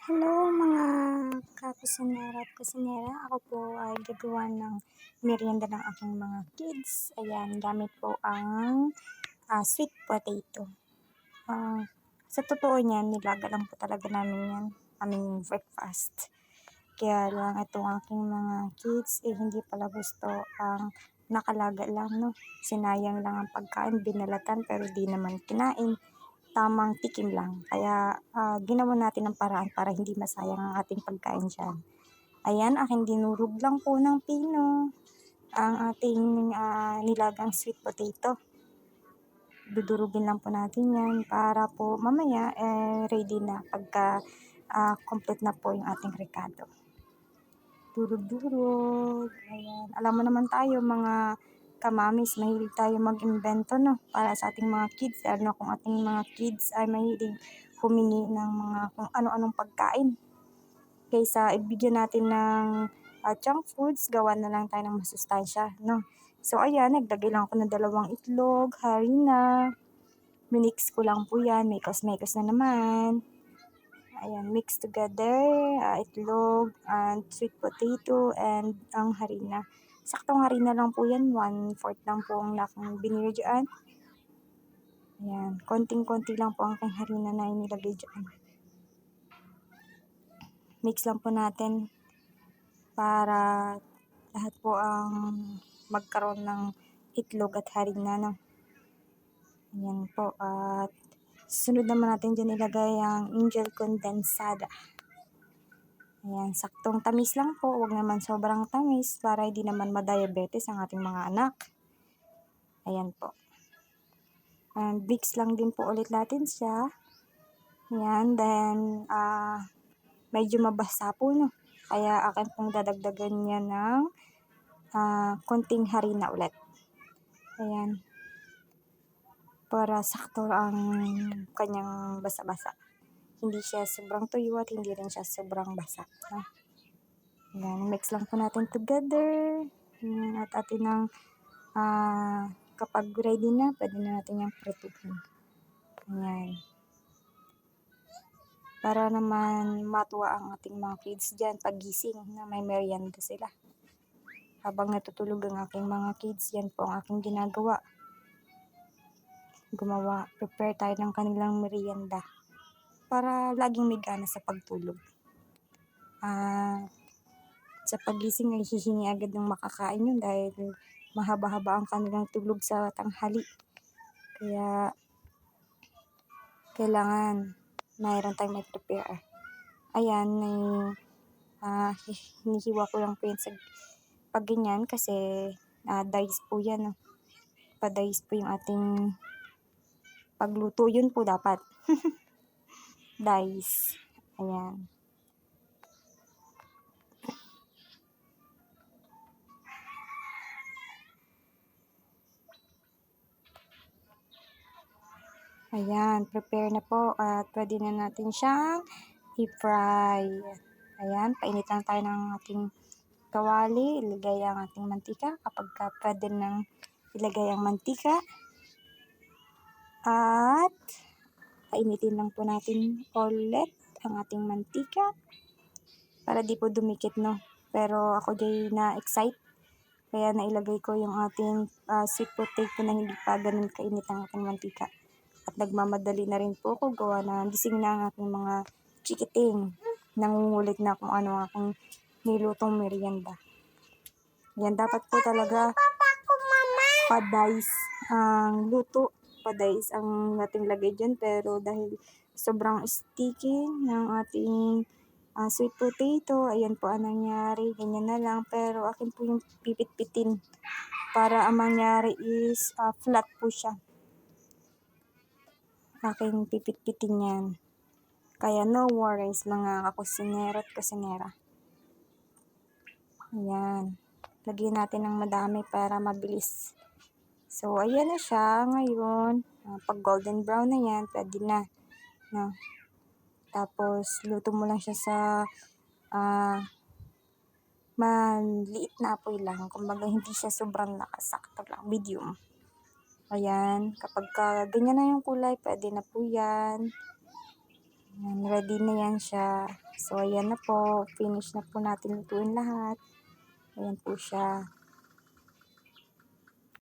Hello mga kakusinera at kusinera. Ako po ay gagawa ng merienda ng aking mga kids. Ayan, gamit po ang sweet potato. Sa totoo niyan, nilaga lang po talaga namin yan, aming breakfast. Kaya lang itong aking mga kids, hindi pala gusto ang nakalaga lang, no? Sinayang lang ang pagkain, binalatan pero di naman kinain. Tamang tikim lang. Kaya ginawa natin ng paraan para hindi masayang ang ating pagkain dyan. Ayan, aking dinurog lang po ng pino ang ating nilagang sweet potato. Dudurugin lang po natin yan para po mamaya ready na pagka complete na po yung ating recado. Durug-durug. Ayan. Alam mo naman tayo mga kamamis, mahilig tayo mag-invento, no? Para sa ating mga kids, lalo kung ating mga kids ay mahilig humingi ng mga kung ano-anong pagkain. Kaysa ibigyan natin ng junk foods, gawa na lang tayo ng masustansya, no? So, ayan, naglagay lang ako ng 2 itlog, harina. Minix ko lang po yan, mekos-mekos na naman. Ayan, mix together, itlog, and sweet potato, and ang harina. Saktong harina lang po yan, 1/4 lang po ang aking binili dyan. Ayan, konting-konti lang po ang aking harina na inilagay dyan. Mix lang po natin para lahat po ang magkaroon ng itlog at harina, no? Ayan po, at susunod naman natin dyan ilagay ang angel condensada. Ayan, saktong tamis lang po, huwag naman sobrang tamis para hindi naman ma-diabetes ang ating mga anak. Ayan po. And mix lang din po ulit natin siya. Ayan, then medyo mabasa po, no? Kaya akin pong dadagdagan niya ng konting harina ulit. Ayan. Para sakto ang kanyang basa-basa. Hindi siya sobrang tuyo at hindi rin siya sobrang basa. No? Ayan, mix lang po natin together. Ayan, at atin ng kapag ready na, pwede na natin yung prituhin. Ayan. Para naman matuwa ang ating mga kids dyan pagising na may merienda sila. Habang natutulog ang aking mga kids, yan po ang aking ginagawa. Prepare tayo ng kanilang merienda para laging may gana sa pagtulog. Sa pagising ay hihingi agad ng makakain yun dahil mahaba-haba ang kanilang tulog sa tanghali. Kaya kailangan mayroon tayong may prepare. Ayan, hinihiwa ko lang po yun sa pag ganyan kasi dice po yan. No? Pa-dice po yung ating pagluto. Yun po dapat. Dice. Ayan. Ayan, prepare na po at pwede na natin siyang i-fry. Ayan, painit lang tayo ng ating kawali, ilagay ang ating mantika kapag pwede nang ilagay ang mantika. At painitin lang po natin ulit ang ating mantika para di po dumikit, no? Pero ako di na-excite kaya nailagay ko yung ating sweet potato na hindi pa ganun kainit ang ating mantika. At nagmamadali na rin po ako gawa na gising na ang aking mga chikiting. Nangungulit na kung ano ang aking nilutong merienda. Yan, dapat po talaga pa-dice ang luto. Pa-dice ang ating lagay dyan. Pero dahil sobrang sticky ng ating sweet potato, ayan po ang nangyari. Ganyan na lang. Pero akin po yung pipit-pitin para ang mangyari is flat po siya. Aking pipit-pitin yan. Kaya no worries mga kakusinero at kusinera. Ayan. Lagyan natin ng madami para mabilis. So, ayan na siya ngayon. Pag golden brown na yan, pwede na. No? Tapos, luto mo lang siya sa maliit na apoy lang. Kumbaga, hindi siya sobrang nakasakto lang. Medium. Ayan. Kapag ganyan na yung kulay, pwede na po yan. Ayan, ready na yan siya. So, ayan na po. Finish na po natin lutuin lahat. Ayan po siya.